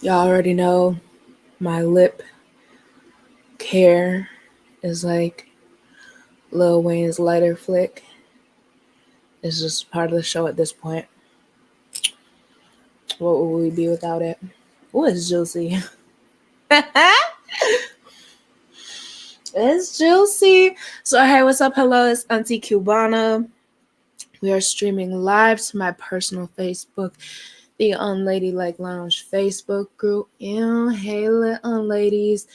Y'all already know my lip care is like Lil Wayne's lighter flick. It's just part of the show at this point. What would we be without it? Oh, it's juicy. It's juicy. So, hey, what's up? Hello, it's Auntie Cubana. We are streaming live to my personal Facebook, the Unladylike Lounge Facebook group. Hey, unladies,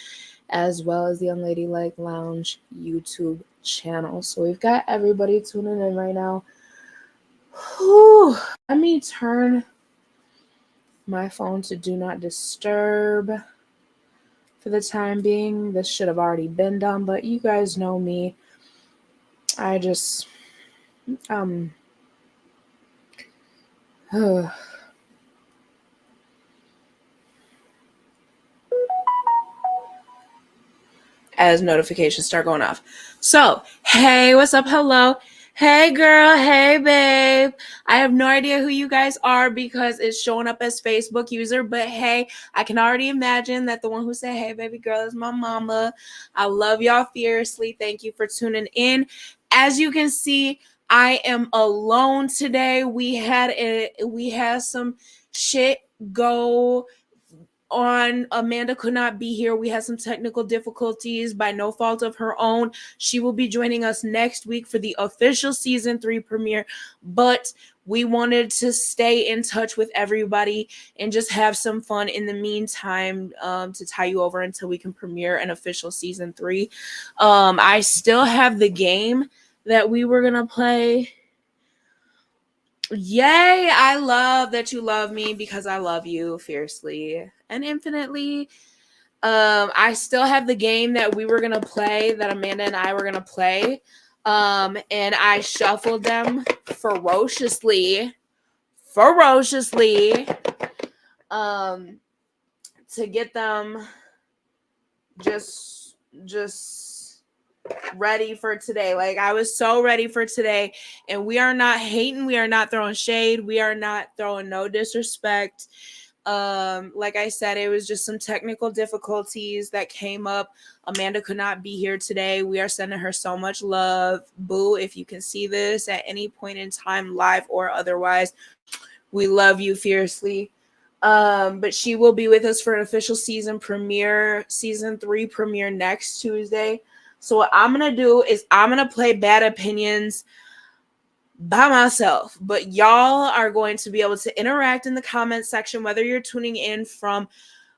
as well as the Unladylike Lounge YouTube channel. So we've got everybody tuning in right now. Whew. Let me turn my phone to do not disturb for the time being. This should have already been done, but you guys know me. I just as notifications start going off. So, hey, what's up? Hello. Hey, girl. Hey, babe. I have no idea who you guys are because it's showing up as Facebook user, but hey, I can already imagine that the one who said, hey, baby girl, is my mama. I love y'all fiercely. Thank you for tuning in. As you can see, I am alone today. We had some shit go on. Amanda could not be here. We had some technical difficulties by no fault of her own. She will be joining us next week for the official season 3 premiere, but we wanted to stay in touch with everybody and just have some fun in the meantime, to tie you over until we can premiere an official season 3. I still have the game that we were gonna play. Yay, I love that you love me because I love you fiercely and infinitely. I still have the game that we were gonna play, that Amanda and I were gonna play. And I shuffled them ferociously, um, to get them just ready for today. Like, I was so ready for today, and we are not hating, we are not throwing shade, we are not throwing no disrespect. Like I said, it was just some technical difficulties that came up. Amanda could not be here today. We are sending her so much love. Boo, if you can see this at any point in time, live or otherwise, we love you fiercely. But she will be with us for an official season 3 premiere next Tuesday. So what I'm gonna do is I'm gonna play Bad Opinions by myself, but y'all are going to be able to interact in the comment section, whether you're tuning in from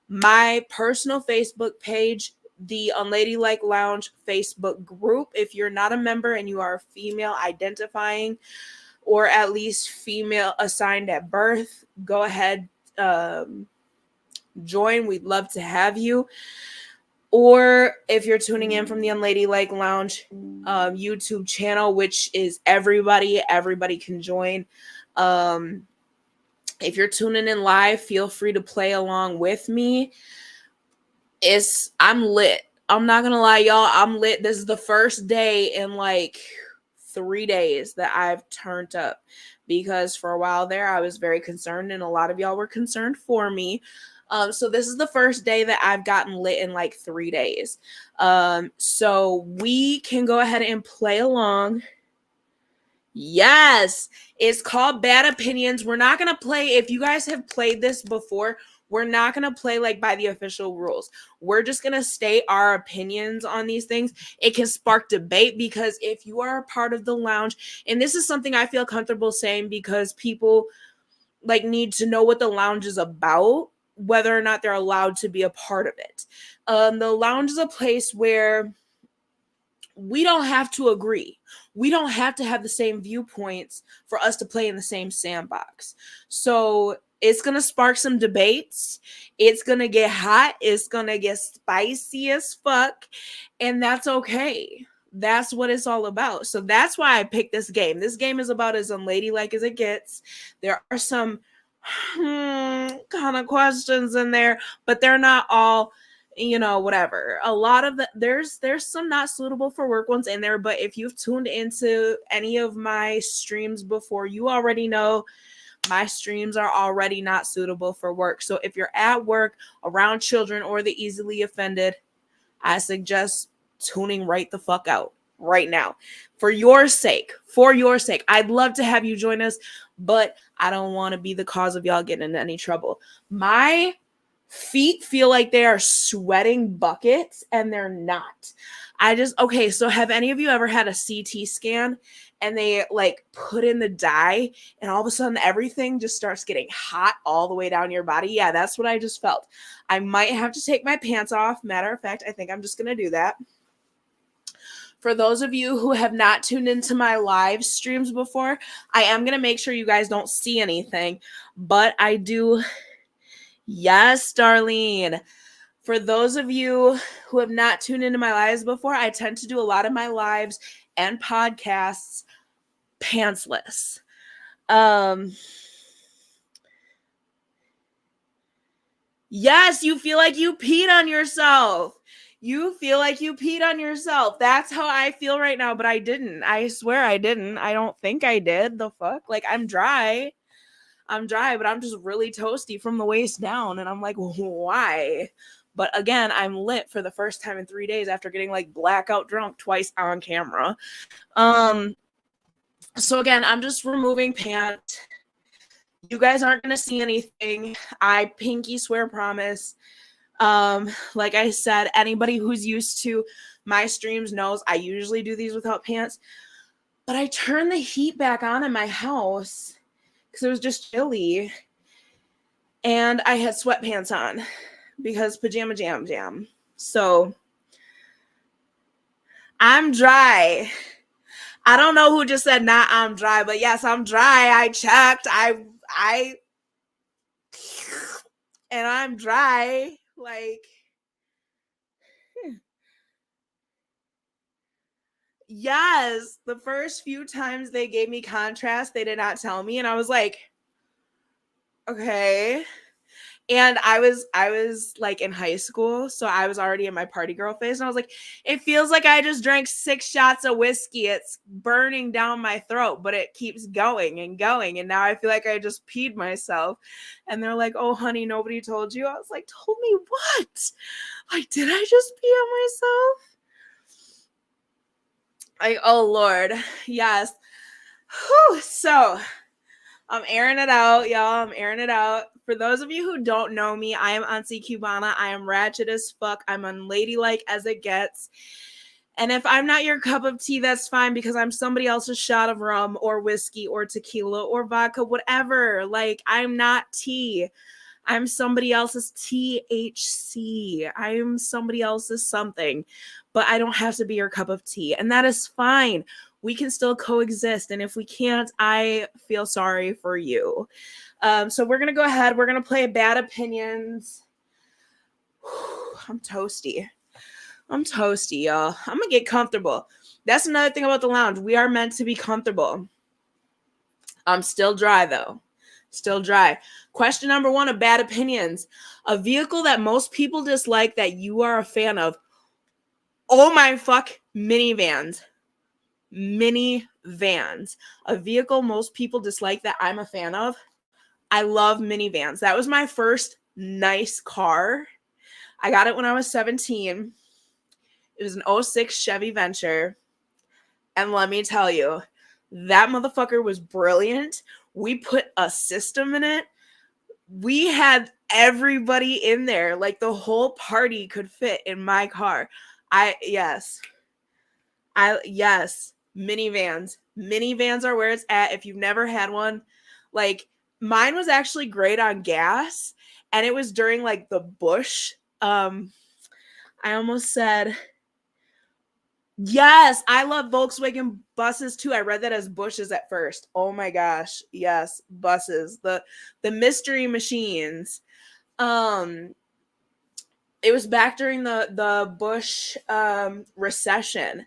my personal Facebook page, the Unladylike Lounge Facebook group. If you're not a member and you are female identifying, or at least female assigned at birth, go ahead, join. We'd love to have you. Or if you're tuning in from the Unladylike Lounge YouTube channel, which is everybody can join. If you're tuning in live, feel free to play along with me. I'm lit. I'm not gonna lie, y'all. I'm lit. This is the first day in like 3 days that I've turned up, because for a while there I was very concerned, and a lot of y'all were concerned for me. So this is the first day that I've gotten lit in like 3 days. So we can go ahead and play along. Yes, it's called Bad Opinions. We're not going to play, if you guys have played this before, we're not going to play like by the official rules. We're just going to state our opinions on these things. It can spark debate, because if you are a part of the lounge, and this is something I feel comfortable saying because people like need to know what the lounge is about, whether or not they're allowed to be a part of it. The lounge is a place where we don't have to agree. We don't have to have the same viewpoints for us to play in the same sandbox. So it's going to spark some debates. It's going to get hot. It's going to get spicy as fuck. And that's okay. That's what it's all about. So that's why I picked this game. This game is about as unladylike as it gets. There are some kind of questions in there, but they're not all, whatever. A lot of there's some not suitable for work ones in there, but if you've tuned into any of my streams before, you already know my streams are already not suitable for work. So if you're at work around children or the easily offended, I suggest tuning right the fuck out right now. For your sake. I'd love to have you join us, but I don't want to be the cause of y'all getting into any trouble. My feet feel like they are sweating buckets, and they're not. Okay, so have any of you ever had a CT scan and they like put in the dye and all of a sudden everything just starts getting hot all the way down your body? Yeah, that's what I just felt. I might have to take my pants off. Matter of fact, I think I'm just going to do that. For those of you who have not tuned into my live streams before, I am going to make sure you guys don't see anything, but I do. Yes, Darlene. For those of you who have not tuned into my lives before, I tend to do a lot of my lives and podcasts pantsless. Yes, you feel like you peed on yourself. That's how I feel right now, but I didn't. I swear I didn't. I don't think I did. The fuck? Like, I'm dry, but I'm just really toasty from the waist down. And I'm like, why? But again, I'm lit for the first time in 3 days after getting like blackout drunk twice on camera. So again, I'm just removing pant. You guys aren't going to see anything. I pinky swear promise. Like I said, anybody who's used to my streams knows I usually do these without pants. But I turned the heat back on in my house because it was just chilly. And I had sweatpants on because Pajama Jam. So I'm dry. I don't know who just said not I'm dry, but yes, I'm dry. I checked. And I'm dry. Like, yes, the first few times they gave me contrast, they did not tell me. And I was like, okay. And I was like in high school, so I was already in my party girl phase. And I was like, it feels like I just drank 6 shots of whiskey. It's burning down my throat, but it keeps going and going. And now I feel like I just peed myself. And they're like, oh, honey, nobody told you. I was like, told me what? Like, did I just pee on myself? Like, oh, Lord. Yes. Whew. So I'm airing it out, y'all. I'm airing it out. For those of you who don't know me, I am Auntie Cubana. I am ratchet as fuck. I'm unladylike as it gets. And if I'm not your cup of tea, that's fine, because I'm somebody else's shot of rum or whiskey or tequila or vodka, whatever. Like, I'm not tea. I'm somebody else's THC. I am somebody else's something. But I don't have to be your cup of tea. And that is fine. We can still coexist. And if we can't, I feel sorry for you. So we're going to go ahead. We're going to play Bad Opinions. I'm toasty, y'all. I'm going to get comfortable. That's another thing about the lounge. We are meant to be comfortable. I'm still dry, though. Still dry. Question number 1 of Bad Opinions. A vehicle that most people dislike that you are a fan of. Oh my fuck, minivans. Minivans. A vehicle most people dislike that I'm a fan of. I love minivans. That was my first nice car. I got it when I was 17. It was an 06 Chevy Venture. And let me tell you, that motherfucker was brilliant. We put a system in it. We had everybody in there. Like, the whole party could fit in my car. Yes. Minivans. Minivans are where it's at. If you've never had one, like, mine was actually great on gas, and it was during like the Bush. I almost said, yes, I love Volkswagen buses too. I read that as bushes at first. Oh my gosh. Yes, buses. The mystery machines. It was back during the Bush recession,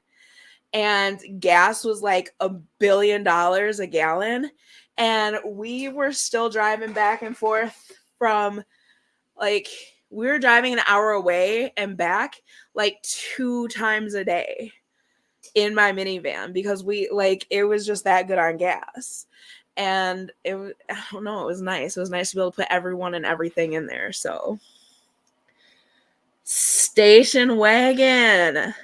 and gas was like $1 billion a gallon. And we were still driving back and forth from, like, we were driving an hour away and back like 2 times a day in my minivan, because we, like, it was just that good on gas. And I don't know, it was nice. It was nice to be able to put everyone and everything in there. So station wagon.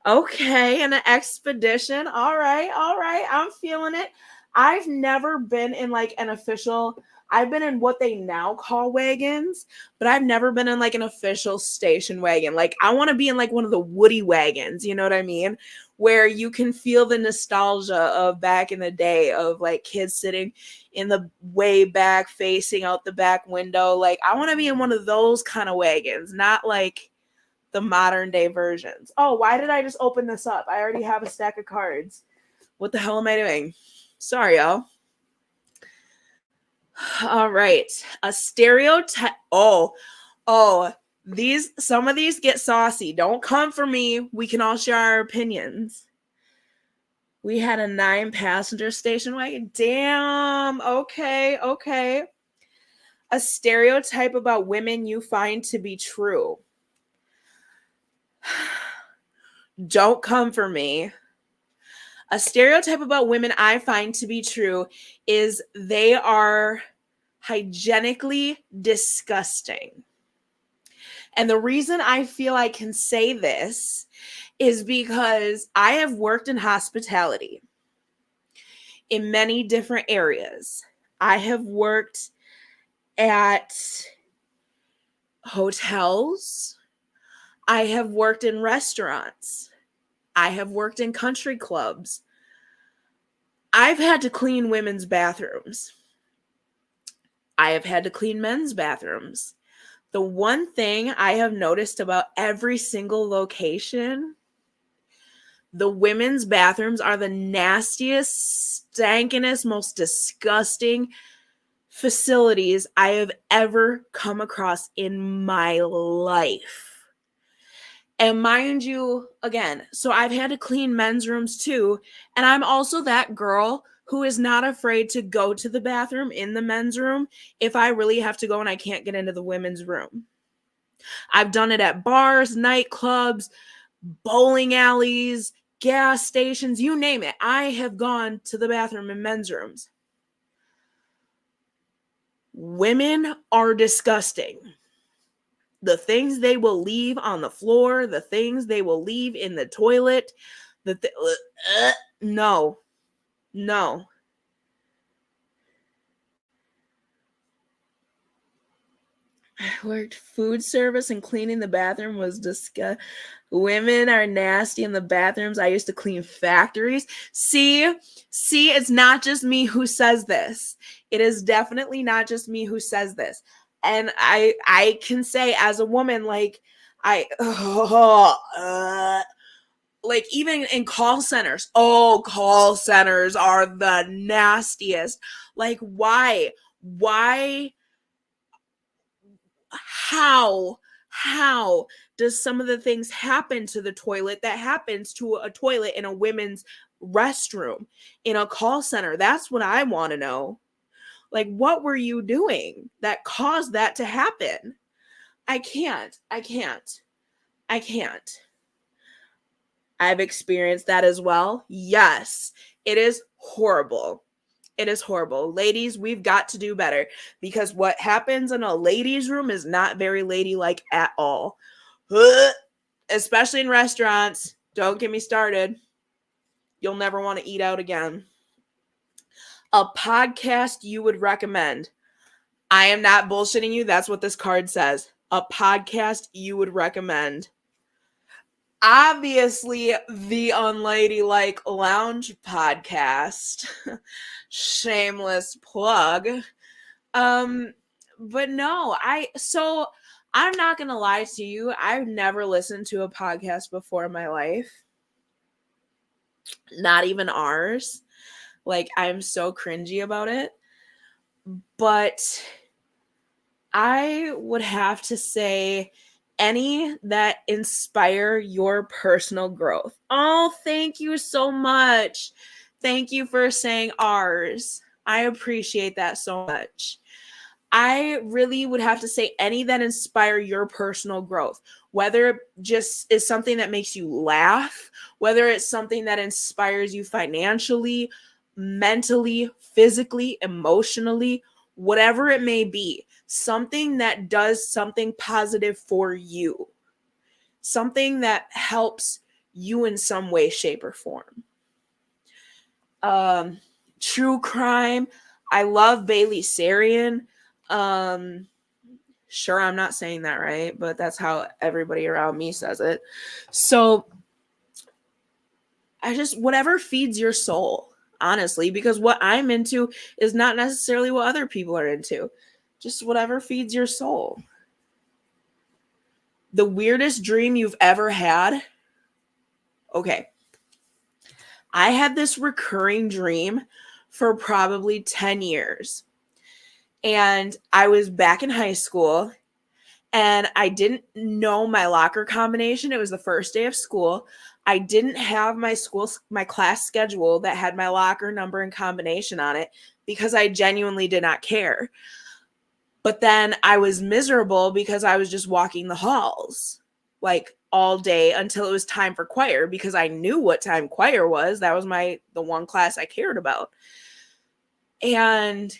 Okay, an expedition. All right, all right. I'm feeling it. I've never been in like an official, I've been in what they now call wagons, but I've never been in like an official station wagon. Like I want to be in like one of the Woody wagons, you know what I mean? Where you can feel the nostalgia of back in the day of like kids sitting in the way back facing out the back window. Like I want to be in one of those kind of wagons, not like the modern day versions. Oh, why did I just open this up? I already have a stack of cards. What the hell am I doing? Sorry, y'all. All right. A stereotype. Oh, some of these get saucy. Don't come for me. We can all share our opinions. We had a 9-passenger station wagon. Damn. Okay. A stereotype about women you find to be true. Don't come for me. A stereotype about women I find to be true is they are hygienically disgusting. And the reason I feel I can say this is because I have worked in hospitality in many different areas. I have worked at hotels. I have worked in restaurants. I have worked in country clubs. I've had to clean women's bathrooms. I have had to clean men's bathrooms. The one thing I have noticed about every single location, the women's bathrooms are the nastiest, stankinest, most disgusting facilities I have ever come across in my life. And mind you, again, so I've had to clean men's rooms too. And I'm also that girl who is not afraid to go to the bathroom in the men's room if I really have to go and I can't get into the women's room. I've done it at bars, nightclubs, bowling alleys, gas stations, you name it. I have gone to the bathroom in men's rooms. Women are disgusting. The things they will leave on the floor, the things they will leave in the toilet, no. I worked food service and cleaning the bathroom was disgusting. Women are nasty in the bathrooms. I used to clean factories. See, it's not just me who says this. It is definitely not just me who says this. And I can say as a woman, like like even in call centers, call centers are the nastiest. Like why how does some of the things happen to the toilet that happens to a toilet in a women's restroom in a call center? That's what I want to know. Like, what were you doing that caused that to happen? I can't. I've experienced that as well. Yes, it is horrible. It is horrible. Ladies, we've got to do better because what happens in a ladies' room is not very ladylike at all. Especially in restaurants. Don't get me started. You'll never want to eat out again. A podcast you would recommend. I am not bullshitting you. That's what this card says. A podcast you would recommend. Obviously, the Unladylike Lounge podcast. Shameless plug. But no, I'm not gonna lie to you. I've never listened to a podcast before in my life. Not even ours. Like, I'm so cringy about it. But I would have to say any that inspire your personal growth. Oh, thank you so much. Thank you for saying ours. I appreciate that so much. I really would have to say any that inspire your personal growth, whether it just is something that makes you laugh, whether it's something that inspires you financially, mentally, physically, emotionally, whatever it may be, something that does something positive for you, something that helps you in some way, shape, or form. True crime. I love Bailey Sarian. Sure, I'm not saying that right, but that's how everybody around me says it. So whatever feeds your soul, honestly, because what I'm into is not necessarily what other people are into. Just whatever feeds your soul. The weirdest dream you've ever had? Okay. I had this recurring dream for probably 10 years. And I was back in high school and I didn't know my locker combination. It was the first day of school. I didn't have my class schedule that had my locker number and combination on it because I genuinely did not care. But then I was miserable because I was just walking the halls like all day until it was time for choir because I knew what time choir was. That was the one class I cared about. And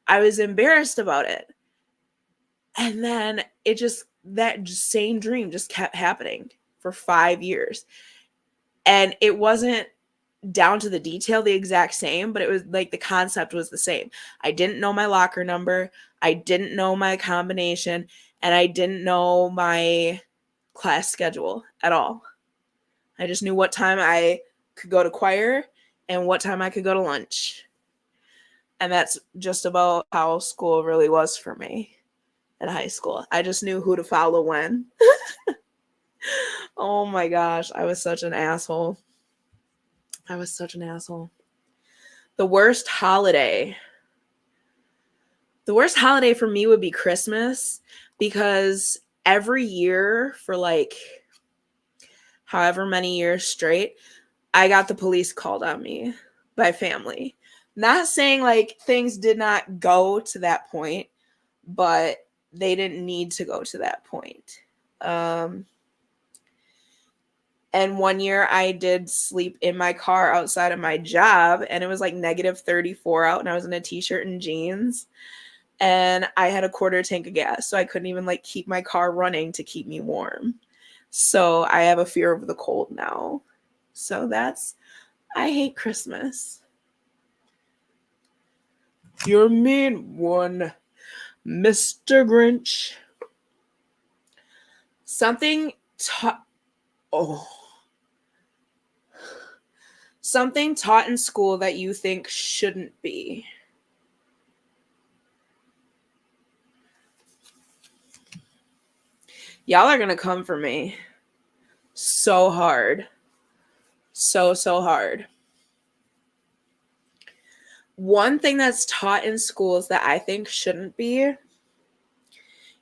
I was embarrassed about it. And then that same dream just kept happening for 5 years. And it wasn't down to the detail the exact same, but it was like the concept was the same. I didn't know my locker number. I didn't know my combination. And I didn't know my class schedule at all. I just knew what time I could go to choir and what time I could go to lunch. And that's just about how school really was for me in high school. I just knew who to follow when. Oh my gosh, I was such an asshole. The worst holiday. The worst holiday for me would be Christmas because every year for like however many years straight, I got the police called on me by family. Not saying like things did not go to that point, but they didn't need to go to that point. And one year I did sleep in my car outside of my job and it was like -34 out and I was in a t-shirt and jeans and I had a quarter tank of gas. So I couldn't even like keep my car running to keep me warm. So I have a fear of the cold now. So I hate Christmas. You're a mean one, Mr. Grinch. Something taught in school that you think shouldn't be. Y'all are gonna come for me so hard. So hard. One thing that's taught in schools that I think shouldn't be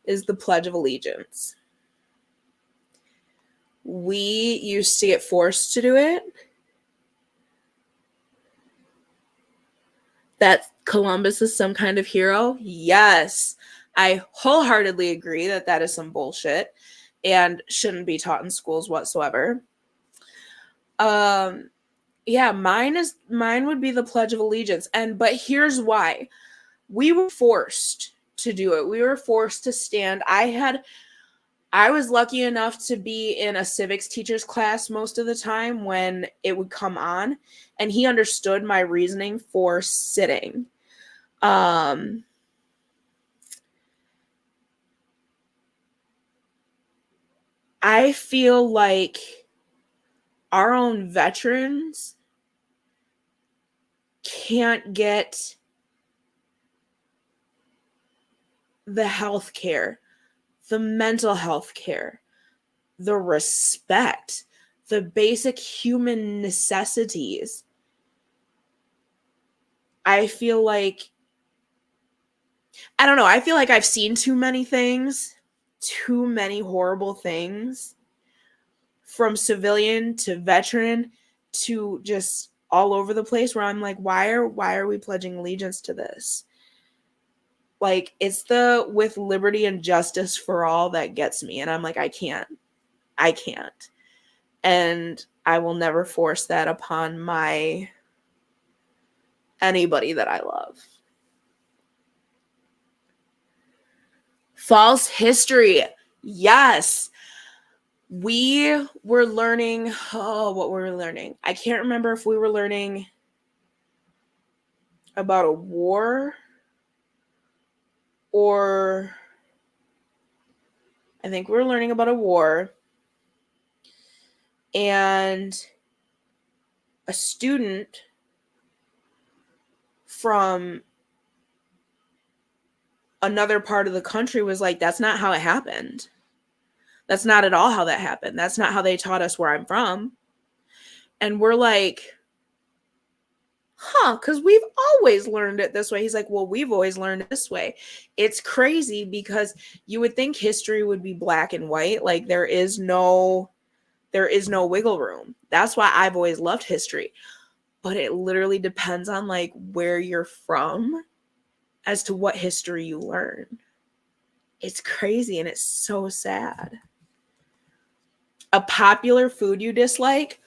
is the Pledge of Allegiance. We used to get forced to do it. That Columbus is some kind of hero? Yes. I wholeheartedly agree that is some bullshit and shouldn't be taught in schools whatsoever. Yeah, mine would be the Pledge of Allegiance. But here's why. We were forced to do it. We were forced to stand. I was lucky enough to be in a civics teacher's class most of the time when it would come on, and he understood my reasoning for sitting. I feel like our own veterans can't get the health care, the mental health care, the respect, the basic human necessities. I feel like, I don't know, I feel like I've seen too many things, too many horrible things, from civilian to veteran to just all over the place, where I'm like, why are we pledging allegiance to this? Like, it's the with liberty and justice for all that gets me. And I'm like, I can't. And I will never force that upon my anybody that I love. False history. Yes. We were learning, what were we learning? I can't remember if we were learning about a war or I think we were learning about a war, and a student from another part of the country was like, that's not how it happened. That's not at all how that happened. That's not how they taught us where I'm from. And we're like, because we've always learned it this way. He's like, well, we've always learned it this way. It's crazy because you would think history would be black and white. Like there is no wiggle room. That's why I've always loved history. But it literally depends on like where you're from as to what history you learn. It's crazy and it's so sad. A popular food you dislike?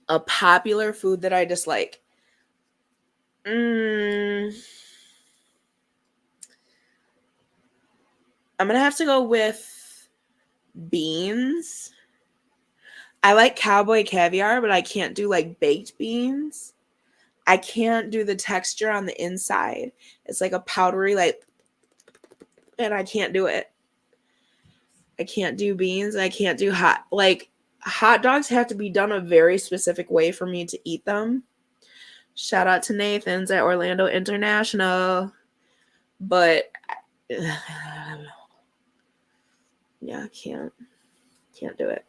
A popular food that I dislike. I'm going to have to go with beans. I like cowboy caviar, but I can't do like baked beans. I can't do the texture on the inside. It's like a powdery, like, and I can't do it. I can't do beans. I can't do hot dogs have to be done a very specific way for me to eat them. Shout out to Nathan's at Orlando International. But yeah, I can't do it.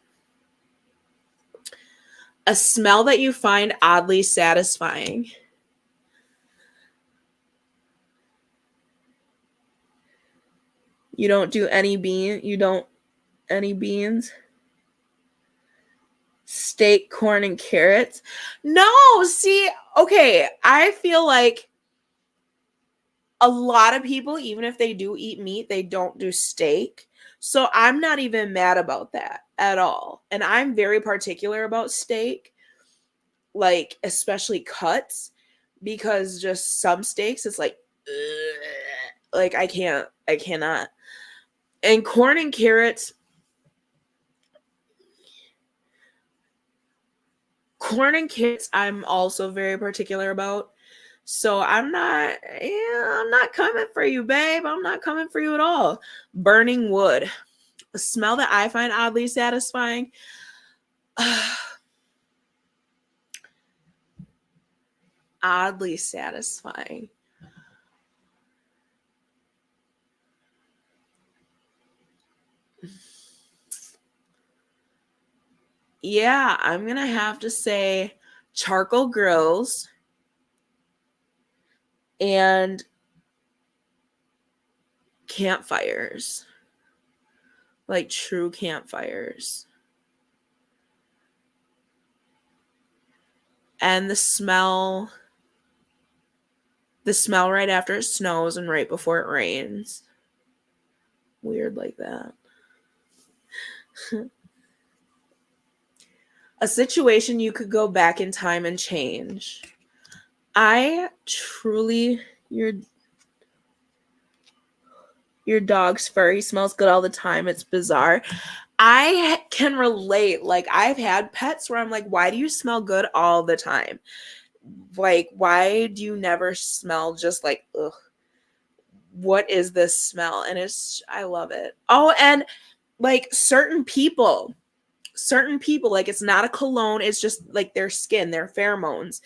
A smell that you find oddly satisfying. You don't do any beans? Steak, corn, and carrots? No, see, okay, I feel like a lot of people, even if they do eat meat, they don't do steak. So I'm not even mad about that at all. And I'm very particular about steak, like especially cuts, because just some steaks, it's like, like I cannot. And corn and carrots, I'm also very particular about. So I'm not coming for you, babe. I'm not coming for you at all. Burning wood. A smell that I find oddly satisfying. Oddly satisfying. Yeah, I'm going to have to say charcoal grills and campfires. Like true campfires. And the smell right after it snows and right before it rains. Weird like that. A situation you could go back in time and change. I truly, your dog's fur, he smells good all the time. It's bizarre. I can relate. Like I've had pets where I'm like, why do you smell good all the time? Like, why do you never smell just like, ugh, what is this smell? And I love it. Oh, and like certain people, like it's not a cologne, it's just like their skin, their pheromones.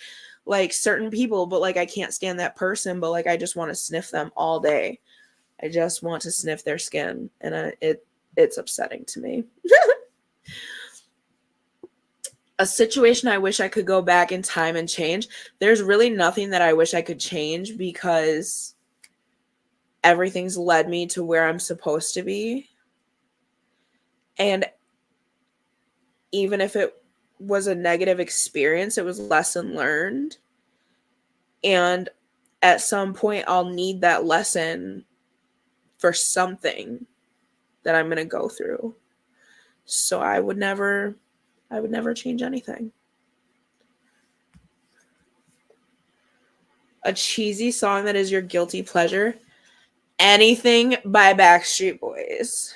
Like certain people, but like I can't stand that person, but like I just want to sniff them all day. I just want to sniff their skin, and it's upsetting to me. A situation I wish I could go back in time and change. There's really nothing that I wish I could change because everything's led me to where I'm supposed to be. And even if it was a negative experience, it was lesson learned. And at some point, I'll need that lesson for something that I'm going to go through. So I would never I would never change anything. A cheesy song that is your guilty pleasure? Anything by Backstreet Boys.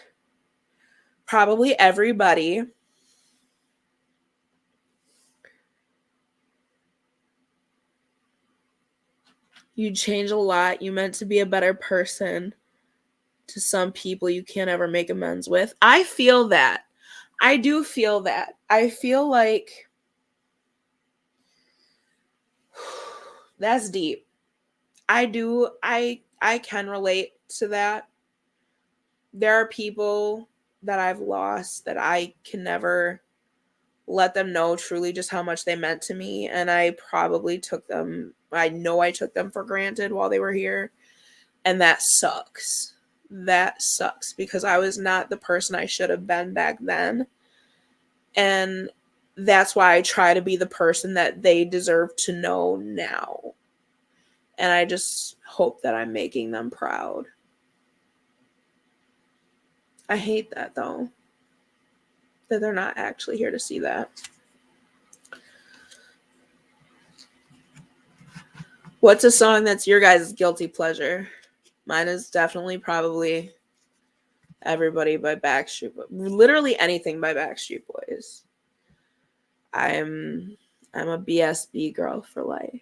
Probably Everybody. You change a lot. You meant to be a better person. To some people you can't ever make amends with. I feel that. I do feel that. I feel like that's deep. I can relate to that. There are people that I've lost that I can never let them know truly just how much they meant to me, and I probably took them, I know I took them for granted while they were here, and that sucks. That sucks because I was not the person I should have been back then. And that's why I try to be the person that they deserve to know now. And I just hope that I'm making them proud. I hate that though, that they're not actually here to see that. What's a song that's your guys' guilty pleasure? Mine is definitely probably Everybody by Backstreet Boys. Literally anything by Backstreet Boys. I'm a BSB girl for life.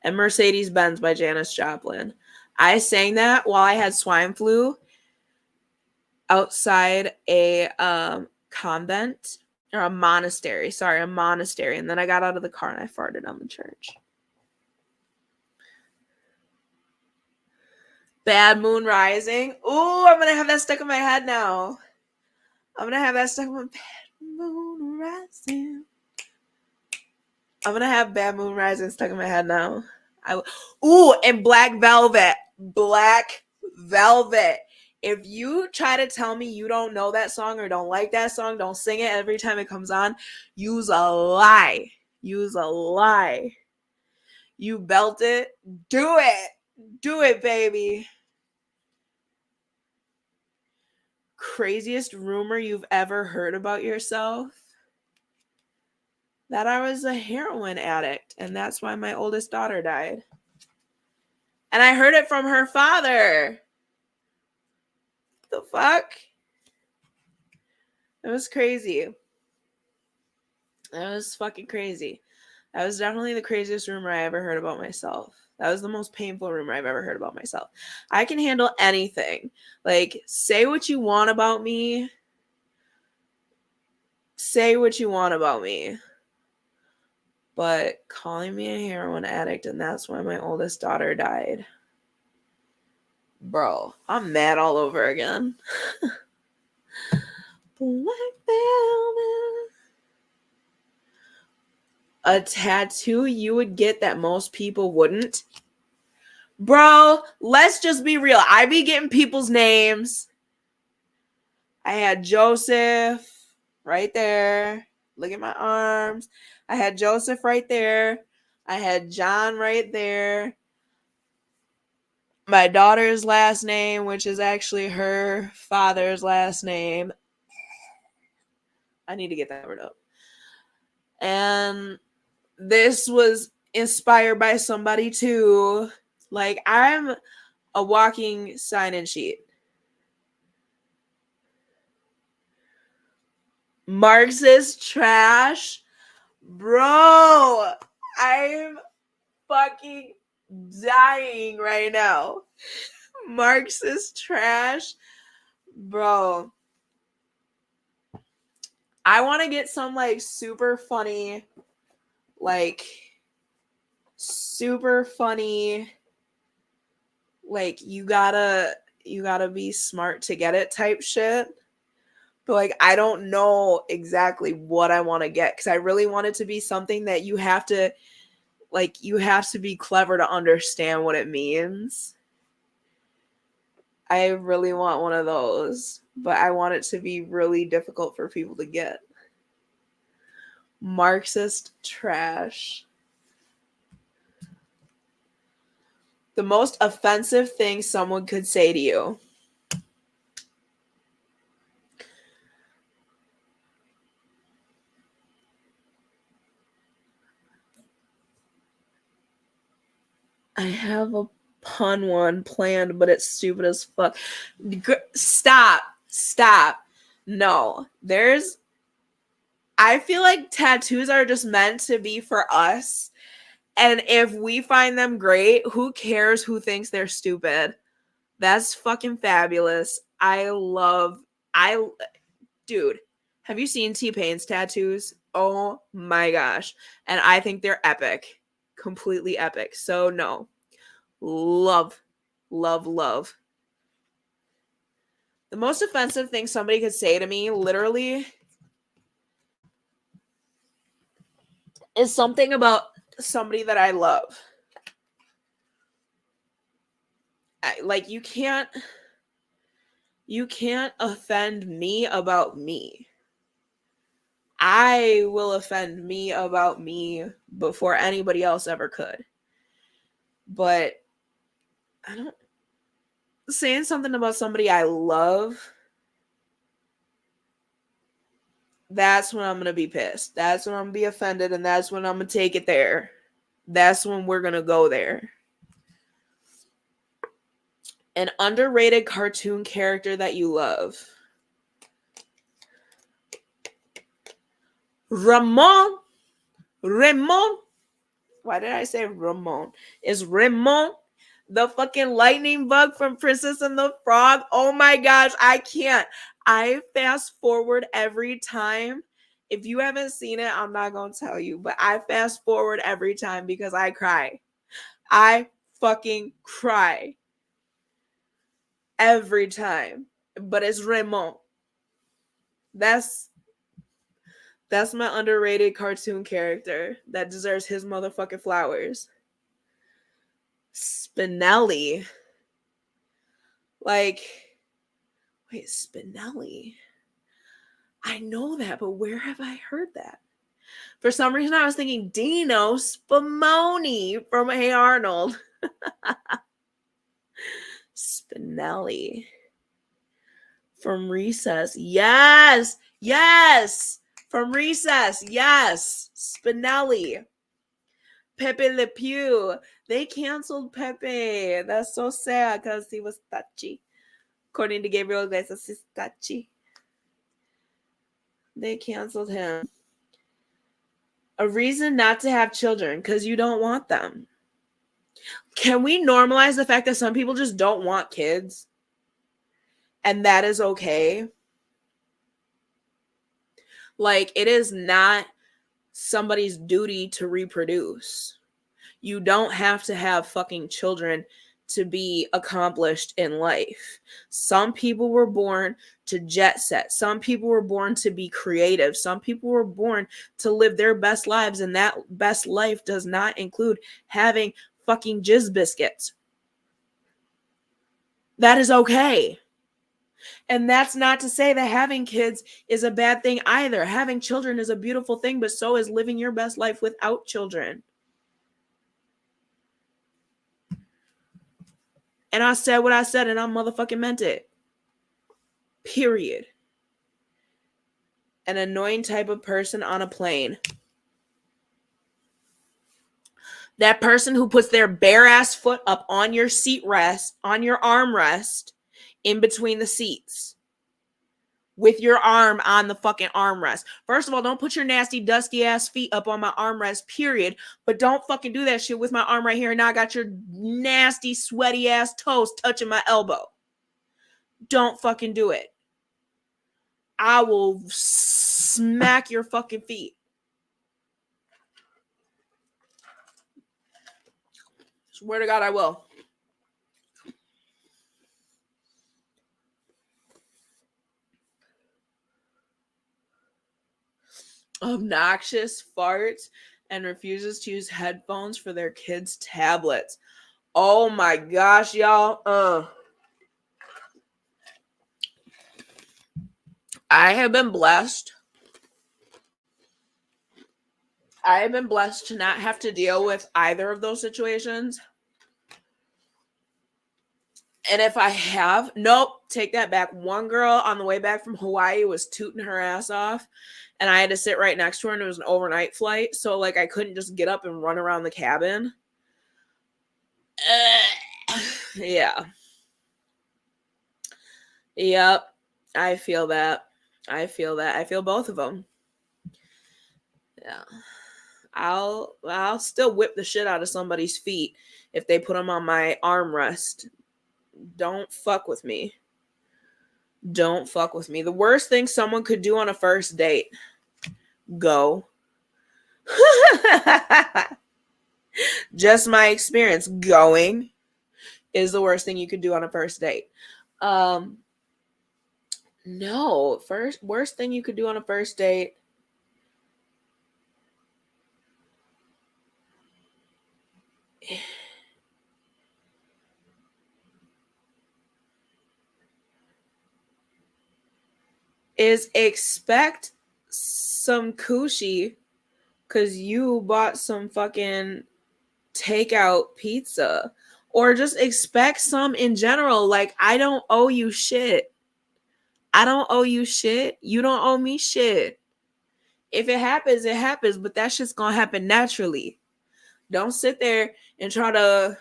And Mercedes Benz by Janis Joplin. I sang that while I had swine flu outside a convent or a monastery. Sorry, a monastery. And then I got out of the car and I farted on the church. Bad Moon Rising. Ooh, I'm gonna have that stuck in my head now. I'm gonna have that stuck in my Bad Moon Rising. I'm gonna have Bad Moon Rising stuck in my head now. Ooh, and Black Velvet. Black Velvet. If you try to tell me you don't know that song or don't like that song, don't sing it every time it comes on, use a lie. Use a lie. You belt it. Do it. Do it, baby. Craziest rumor you've ever heard about yourself? That I was a heroin addict, and that's why my oldest daughter died. And I heard it from her father. The fuck? It was crazy. It was fucking crazy. That was definitely the craziest rumor I ever heard about myself. That was the most painful rumor I've ever heard about myself. I can handle anything. Like, say what you want about me. Say what you want about me. But calling me a heroin addict, and that's why my oldest daughter died. Bro, I'm mad all over again. Black Velvet. A tattoo you would get that most people wouldn't? Bro, let's just be real. I be getting people's names. I had Joseph right there. Look at my arms. I had Joseph right there. I had John right there. My daughter's last name, which is actually her father's last name. I need to get that word up. And this was inspired by somebody too. Like, I'm a walking sign-in sheet. Marxist trash. Bro, I'm fucking dying right now. Marxist trash. Bro. I want to get some like super funny like you gotta be smart to get it type shit. But like, I don't know exactly what I want to get because I really want it to be something that you have to be clever to understand what it means. I really want one of those, but I want it to be really difficult for people to get. Marxist trash. The most offensive thing someone could say to you. I have a pun one planned, but it's stupid as fuck. Stop. No, I feel like tattoos are just meant to be for us. And if we find them great, who cares who thinks they're stupid? That's fucking fabulous. Dude, have you seen T-Pain's tattoos? Oh my gosh. And I think they're epic. Completely epic. So no. Love. Love. The most offensive thing somebody could say to me, literally, is something about somebody that I love. You can't offend me about me. I will offend me about me before anybody else ever could. But I don't saying something about somebody I love, that's when I'm going to be pissed. That's when I'm going to be offended, and that's when I'm going to take it there. That's when we're going to go there. An underrated cartoon character that you love. Ramon. Why did I say Ramon? Is Ramon the fucking lightning bug from Princess and the Frog? Oh my gosh, I can't. I fast forward every time. If you haven't seen it, I'm not going to tell you, but I fast forward every time because I cry. I fucking cry every time. But it's Ramon. That's my underrated cartoon character that deserves his motherfucking flowers. Spinelli. Wait, Spinelli. I know that, but where have I heard that? For some reason, I was thinking Dino Spumoni from Hey Arnold. Spinelli. From Recess. Yes! From Recess. Yes! Spinelli. Pepe Le Pew. They canceled Pepe. That's so sad because he was touchy. According to Gabriel Iglesias, he's touchy. They canceled him. A reason not to have children because you don't want them. Can we normalize the fact that some people just don't want kids? And that is okay. It is not somebody's duty to reproduce. You don't have to have fucking children to be accomplished in life. Some people were born to jet set. Some people were born to be creative. Some people were born to live their best lives, and that best life does not include having fucking jizz biscuits. That is okay. And that's not to say that having kids is a bad thing either. Having children is a beautiful thing, but so is living your best life without children. And I said what I said, and I motherfucking meant it. Period. An annoying type of person on a plane. That person who puts their bare ass foot up on your seat rest, on your armrest, in between the seats. With your arm on the fucking armrest. First of all, don't put your nasty, dusty ass feet up on my armrest, period. But don't fucking do that shit with my arm right here. And now I got your nasty, sweaty ass toes touching my elbow. Don't fucking do it. I will smack your fucking feet. Swear to God, I will. Obnoxious farts and refuses to use headphones for their kids' tablets. Oh my gosh, y'all. I have been blessed. I have been blessed to not have to deal with either of those situations. And if I have, nope, take that back. One girl on the way back from Hawaii was tooting her ass off, and I had to sit right next to her, and it was an overnight flight. So, I couldn't just get up and run around the cabin. Yeah. Yep. I feel that. I feel that. I feel both of them. Yeah. I'll still whip the shit out of somebody's feet if they put them on my armrest. Don't fuck with me. Don't fuck with me. The worst thing someone could do on a first date. Go. Just my experience. Going is the worst thing you could do on a first date. Um no, first worst thing you could do on a first date is expect some coochie because you bought some fucking takeout pizza, or just expect some in general. Like, I don't owe you shit. I don't owe you shit. You don't owe me shit. If it happens, it happens, but that shit's gonna happen naturally. Don't sit there and try to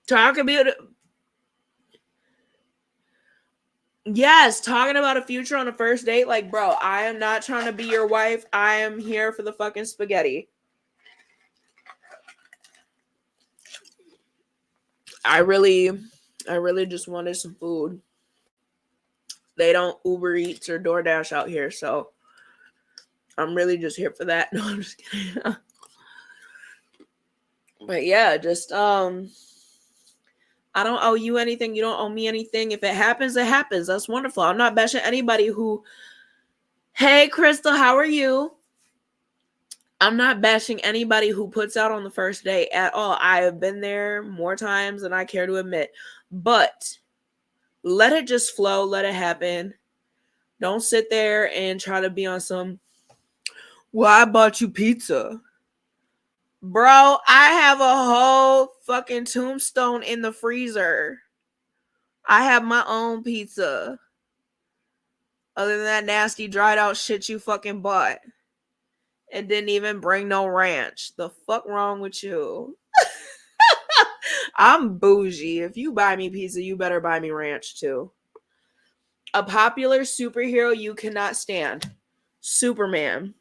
talk about it. Yes, talking about a future on a first date. Like, bro, I am not trying to be your wife. I am here for the fucking spaghetti. I really, I really just wanted some food. They don't Uber Eats or DoorDash out here, so I'm really just here for that. No, I'm just kidding. But yeah, just I don't owe you anything. You don't owe me anything. If it happens, it happens. That's wonderful. I'm not bashing anybody who, hey, Crystal, how are you? I'm not bashing anybody who puts out on the first date at all. I have been there more times than I care to admit. But let it just flow. Let it happen. Don't sit there and try to be on some, well, I bought you pizza. Bro, I have a whole fucking tombstone in the freezer. I have my own pizza. Other than that nasty dried out shit you fucking bought. And didn't even bring no ranch. The fuck wrong with you? I'm bougie. If you buy me pizza, you better buy me ranch too. A popular superhero you cannot stand. Superman.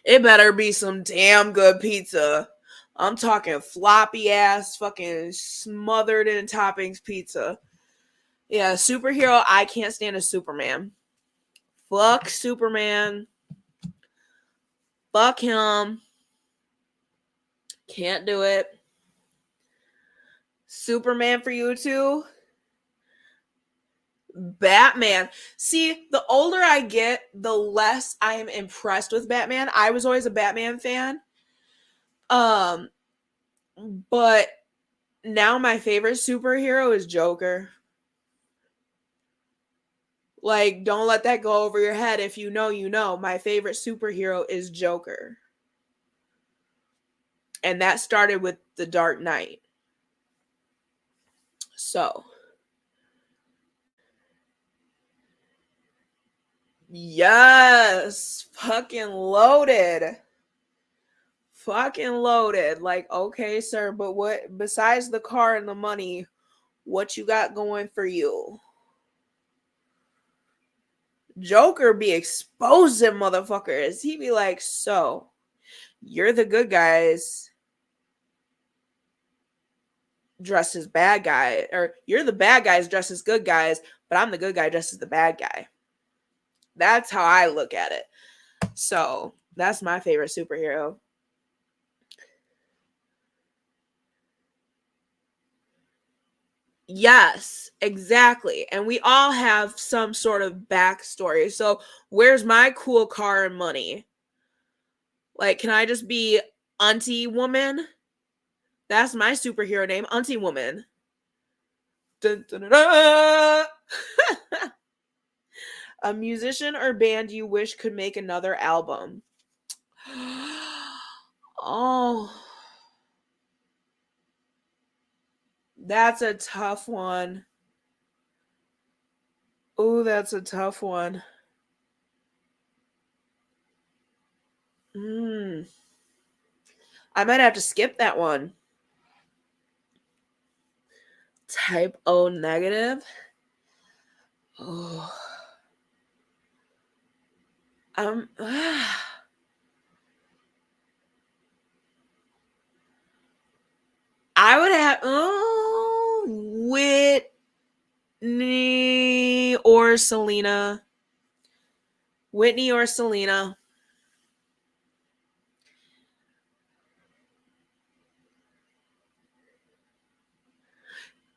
It better be some damn good pizza. I'm talking floppy ass, fucking smothered in toppings pizza. Yeah, superhero, I can't stand a Superman. Fuck Superman. Fuck him. Can't do it. Superman for you too? Batman. See, the older I get, the less I am impressed with Batman. I was always a Batman fan. Um, but now my favorite superhero is Joker. Like, don't let that go over your head. If you know, you know. My favorite superhero is Joker. And that started with The Dark Knight. So, yes, fucking loaded. Fucking loaded. Like, okay, sir, but what, besides the car and the money, what you got going for you? Joker be exposing motherfuckers. He be like, so, you're the good guys dressed as bad guy, or you're the bad guys dressed as good guys, but I'm the good guy dressed as the bad guy. That's how I look at it. So, that's my favorite superhero. Yes, exactly. And we all have some sort of backstory. So, where's my cool car and money? Like, can I just be Auntie Woman? That's my superhero name, Auntie Woman. Dun, dun, dun, dun. A musician or band you wish could make another album? Oh, that's a tough one. Oh, that's a tough one. I might have to skip that one. Type O negative. Oh. I would have Whitney or Selena. Whitney or Selena.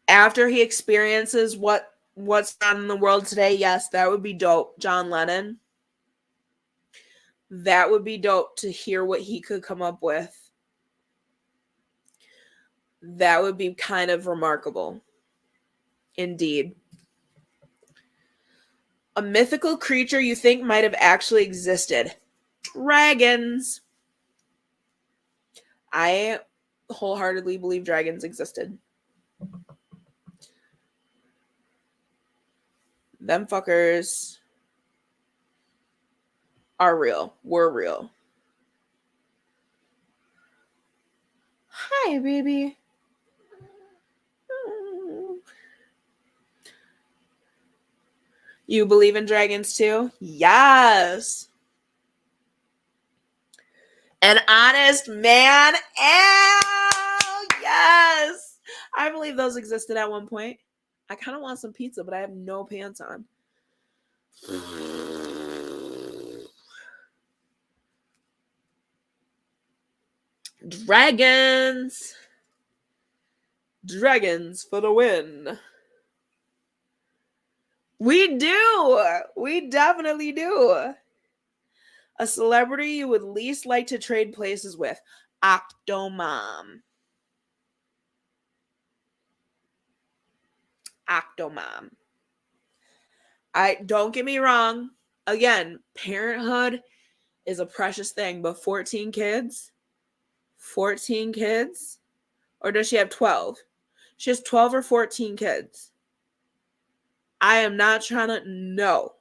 After he experiences what's on in the world today, yes, that would be dope. John Lennon. That would be dope to hear what he could come up with. That would be kind of remarkable. Indeed. A mythical creature you think might have actually existed. Dragons. I wholeheartedly believe dragons existed. Them fuckers are real. We're real. Hi, baby. You believe in dragons too? Yes. An honest man. Yes. I believe those existed at one point. I kind of want some pizza, but I have no pants on. Dragons. Dragons for the win. We do. We definitely do. A celebrity you would least like to trade places with. Octomom. Octomom. Don't get me wrong. Again, parenthood is a precious thing, but 14 kids? 14 kids? Or does she have 12? She has 12 or 14 kids. I am not trying to. No.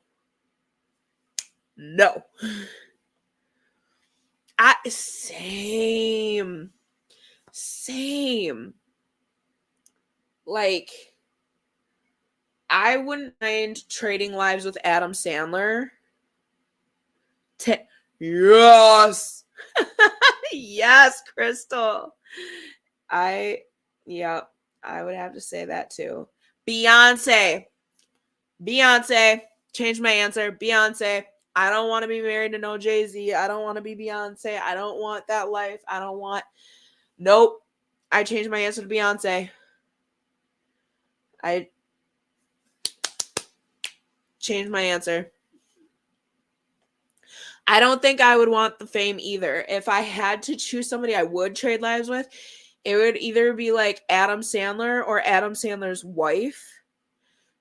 Same. Like, I wouldn't mind trading lives with Adam Sandler. Yes. Yes, Crystal. I would have to say that too. Beyonce. Change my answer. Beyonce. I don't want to be married to no Jay-Z. I don't want to be Beyonce. I don't want that life. Nope. I changed my answer to Beyonce. I changed my answer. I don't think I would want the fame either. If I had to choose somebody I would trade lives with, it would either be like Adam Sandler or Adam Sandler's wife.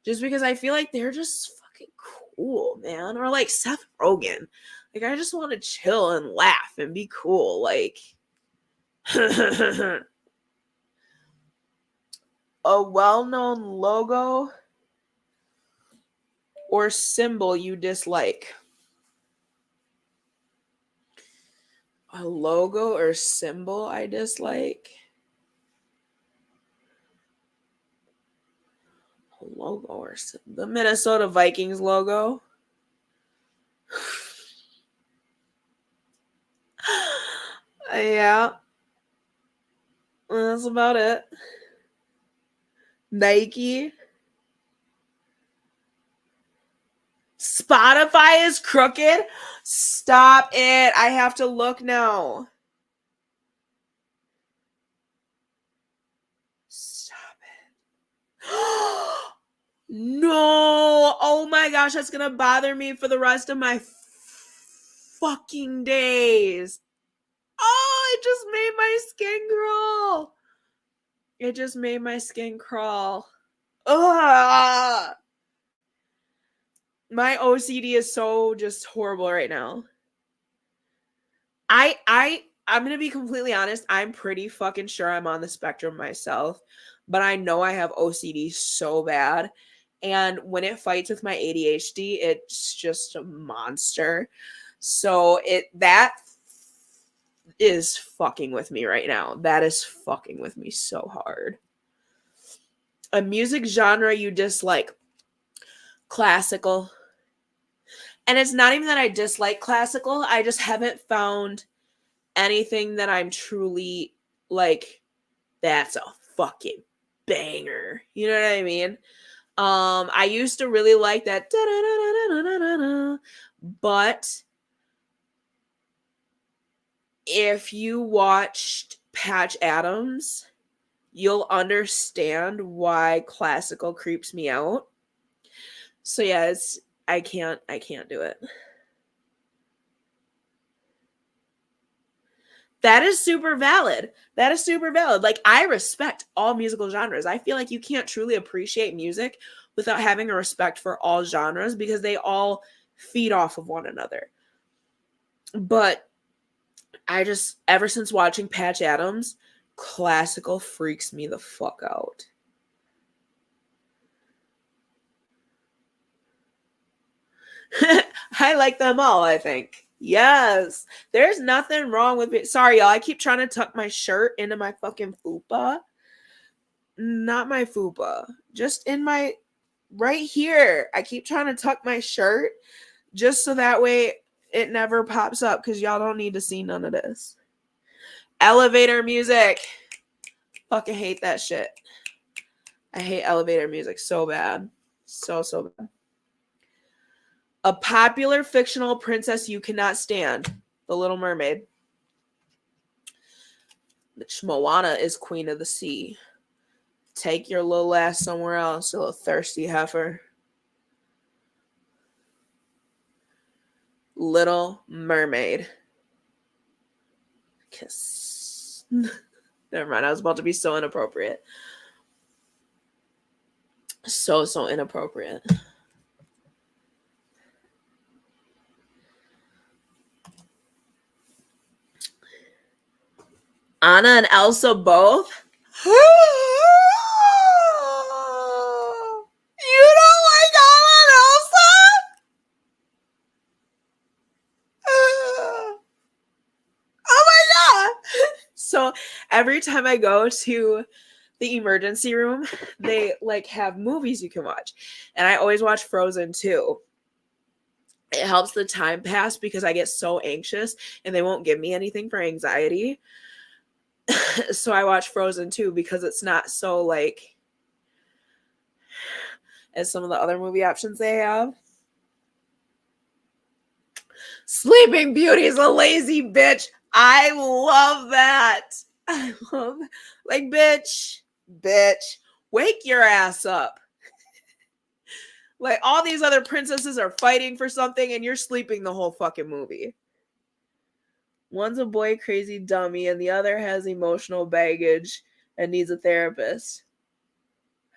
Just because I feel like they're just fucking cool, man. Or like Seth Rogen. Like, I just want to chill and laugh and be cool. Like, a well-known logo or symbol you dislike. A logo or symbol I dislike. A logo or the Minnesota Vikings logo. Yeah. That's about it. Nike. Spotify is crooked. Stop it. I have to look now. Stop it. No. Oh my gosh, that's going to bother me for the rest of my fucking days. Oh, it just made my skin crawl. It just made my skin crawl. Ugh. My OCD is so just horrible right now. I'm going to be completely honest. I'm pretty fucking sure I'm on the spectrum myself, but I know I have OCD so bad. And when it fights with my ADHD, it's just a monster. So that is fucking with me right now. That is fucking with me so hard. A music genre you dislike. Classical. And it's not even that I dislike classical. I just haven't found anything that I'm truly like, that's a fucking banger. You know what I mean? I used to really like that, but if you watched Patch Adams, you'll understand why classical creeps me out. So yeah, I can't do it. That is super valid. That is super valid. Like, I respect all musical genres. I feel like you can't truly appreciate music without having a respect for all genres because they all feed off of one another. But I just, ever since watching Patch Adams, classical freaks me the fuck out. I like them all, I think. Yes. There's nothing wrong with it. Sorry, y'all. I keep trying to tuck my shirt into my fucking fupa. Not my fupa. Just in my right here. I keep trying to tuck my shirt just so that way it never pops up because y'all don't need to see none of this. Elevator music. Fucking hate that shit. I hate elevator music so bad. So bad. A popular fictional princess you cannot stand. The Little Mermaid. Moana is Queen of the Sea. Take your little ass somewhere else, you little thirsty heifer. Little Mermaid. Kiss. Never mind. I was about to be so inappropriate. So inappropriate. Anna and Elsa both? You don't like Anna and Elsa? Oh my god! So every time I go to the emergency room, they like have movies you can watch. And I always watch Frozen 2. It helps the time pass because I get so anxious and they won't give me anything for anxiety. So I watch Frozen 2 because it's not so like as some of the other movie options they have. Sleeping Beauty's a lazy bitch. I love that. I love that. Like, bitch, wake your ass up. Like, all these other princesses are fighting for something and you're sleeping the whole fucking movie. One's a boy crazy dummy and the other has emotional baggage and needs a therapist.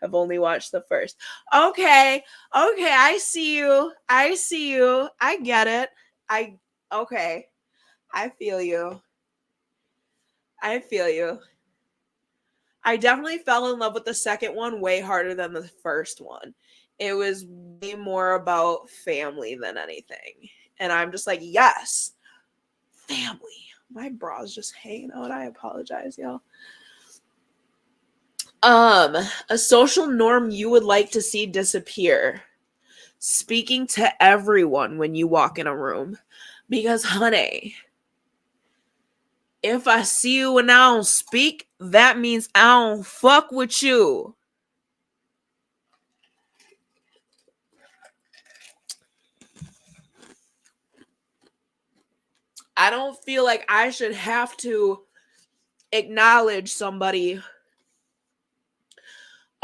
I've only watched the first. Okay, I see you. I get it. Okay. I feel you. I definitely fell in love with the second one way harder than the first one. It was way more about family than anything. And I'm just like, yes, family. My bra's just hanging out. I apologize, y'all. A social norm you would like to see disappear. Speaking to everyone when you walk in a room. Because, honey, if I see you and I don't speak, that means I don't fuck with you. I don't feel like I should have to acknowledge somebody.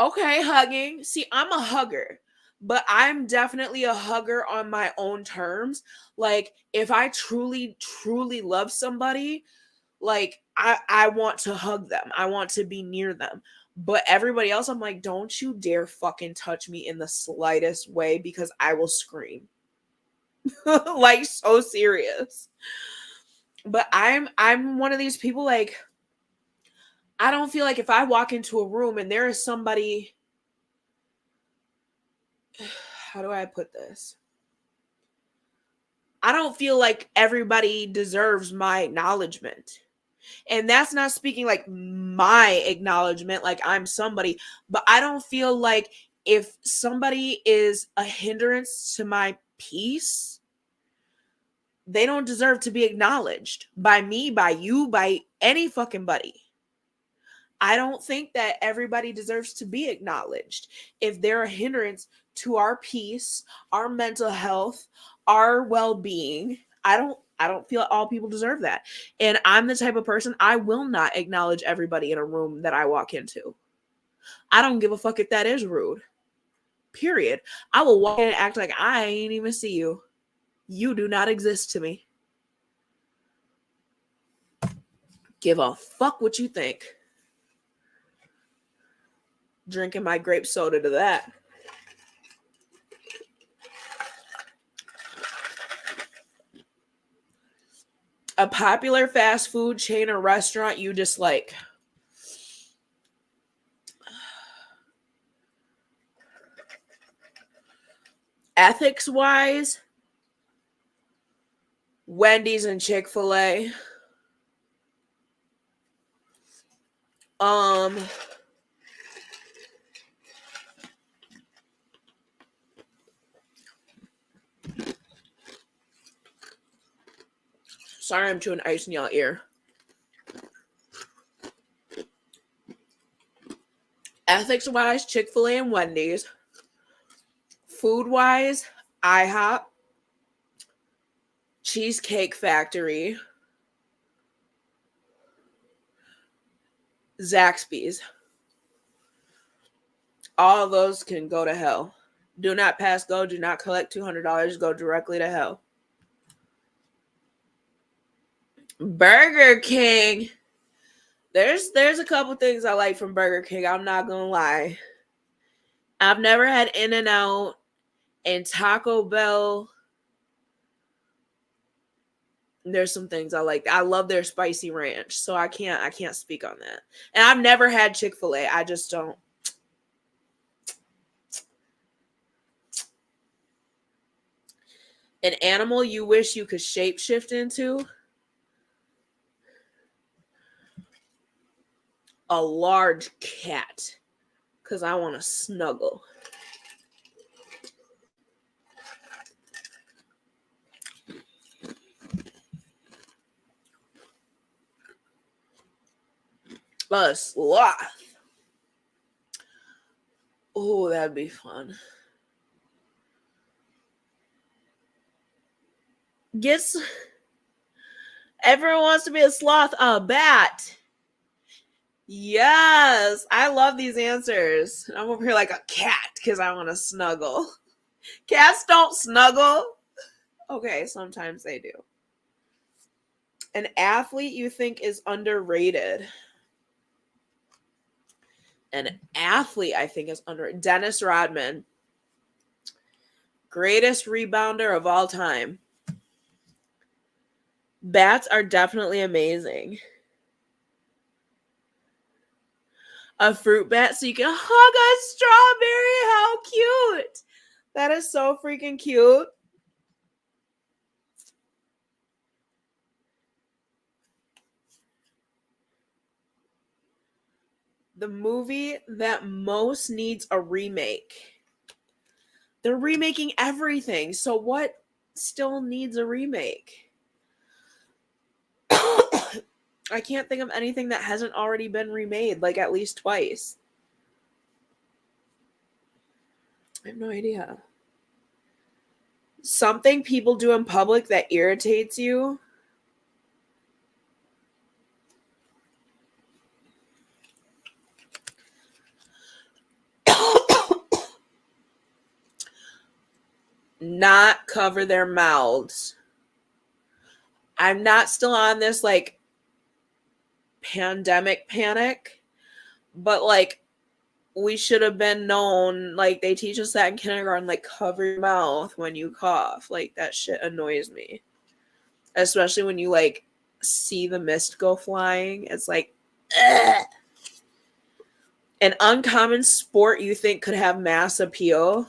Okay, hugging. See, I'm a hugger, but I'm definitely a hugger on my own terms. Like, if I truly love somebody, like, I want to hug them. I want to be near them. But everybody else, I'm like, don't you dare fucking touch me in the slightest way because I will scream. Like, so serious. But I'm one of these people, like, I don't feel like if I walk into a room and there is somebody, how do I put this? I don't feel like everybody deserves my acknowledgement. And that's not speaking like my acknowledgement, like I'm somebody, but I don't feel like if somebody is a hindrance to my peace, they don't deserve to be acknowledged by me, by you, by any fucking buddy. I don't think that everybody deserves to be acknowledged. If they're a hindrance to our peace, our mental health, our well-being, I don't feel all people deserve that. And I'm the type of person, I will not acknowledge everybody in a room that I walk into. I don't give a fuck if that is rude. Period. I will walk in and act like I ain't even see you. You do not exist to me. Give a fuck what you think. Drinking my grape soda to that. A popular fast food chain or restaurant you dislike. Ethics wise, Wendy's and Chick-fil-A. Sorry, I'm chewing ice in y'all ear. Ethics wise, Chick-fil-A and Wendy's. Food wise, IHOP, Cheesecake Factory, Zaxby's. All of those can go to hell. Do not pass go. Do not collect $200. Go directly to hell. Burger King. There's a couple things I like from Burger King. I'm not gonna lie. I've never had In-N-Out and Taco Bell. There's some things I like. I love their spicy ranch, so I can't speak on that. And I've never had Chick-fil-A. I just don't. An animal you wish you could shapeshift into? A large cat, because I want to snuggle. A sloth. Oh, that'd be fun. Everyone wants to be a sloth. A bat. Yes, I love these answers. I'm over here like a cat because I want to snuggle. Cats don't snuggle. Okay, sometimes they do. An athlete you think is underrated? An athlete I think is underrated. Dennis Rodman. Greatest rebounder of all time. Bats are definitely amazing. A fruit bat so you can hug a strawberry. How cute. That is so freaking cute. The movie that most needs a remake. They're remaking everything. So what still needs a remake? I can't think of anything that hasn't already been remade, like at least twice. I have no idea. Something people do in public that irritates you? Not cover their mouths. I'm not still on this like pandemic panic, but like we should have been known, like they teach us that in kindergarten, like cover your mouth when you cough. Like that shit annoys me. Especially when you like see the mist go flying. It's like, ugh. An uncommon sport you think could have mass appeal?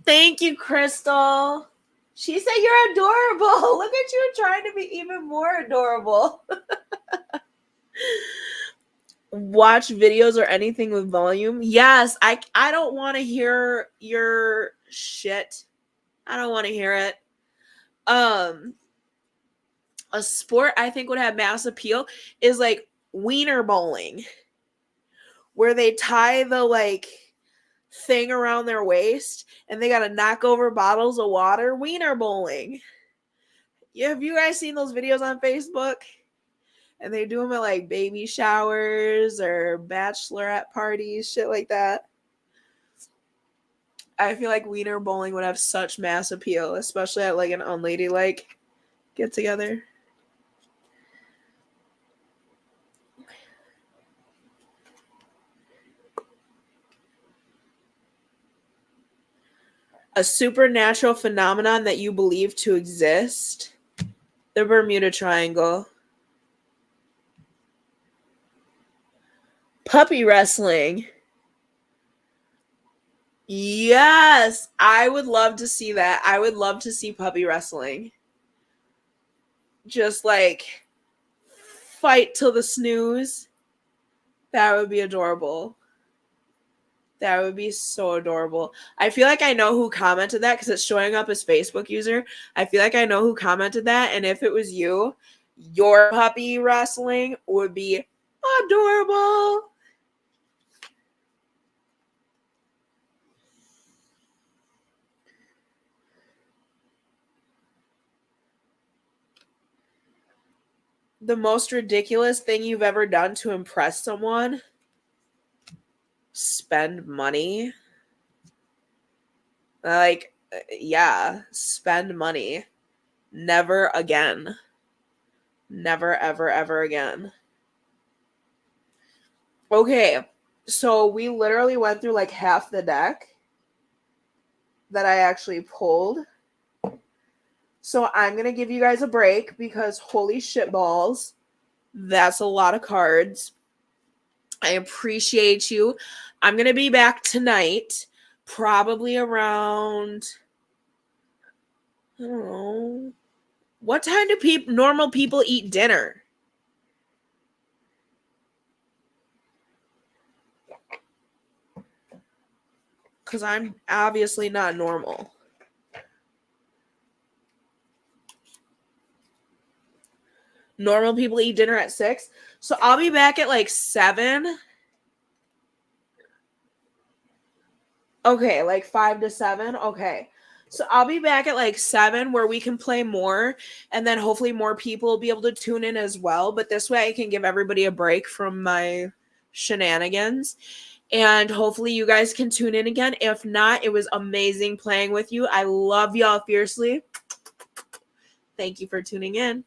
Thank you, Crystal. She said you're adorable. Look at you trying to be even more adorable. Watch videos or anything with volume. Yes, I don't want to hear your shit. I don't want to hear it. A sport I think would have mass appeal is like wiener bowling, where they tie the like thing around their waist and they gotta knock over bottles of water. Wiener bowling. Yeah, have you guys seen those videos on Facebook? And they do them at like baby showers or bachelorette parties, shit like that. I feel like wiener bowling would have such mass appeal, especially at like an unladylike get together. A supernatural phenomenon that you believe to exist. The Bermuda Triangle. Puppy wrestling. Yes, I would love to see that. I would love to see puppy wrestling. Just like fight till the snooze. That would be adorable. That would be so adorable. I feel like I know who commented that because it's showing up as Facebook user. I feel like I know who commented that. And if it was you, your puppy wrestling would be adorable. The most ridiculous thing you've ever done to impress someone? Spend money. Like, yeah, spend money. Never again. Never, ever, ever again. Okay, so we literally went through like half the deck that I actually pulled. So I'm going to give you guys a break because holy shit balls, that's a lot of cards. I appreciate you. I'm going to be back tonight, probably around, I don't know, what time do normal people eat dinner? Because I'm obviously not normal. Normal people eat dinner at 6. So I'll be back at like 7. Okay, like 5 to 7. Okay. So I'll be back at like 7 where we can play more. And then hopefully more people will be able to tune in as well. But this way I can give everybody a break from my shenanigans. And hopefully you guys can tune in again. If not, it was amazing playing with you. I love y'all fiercely. Thank you for tuning in.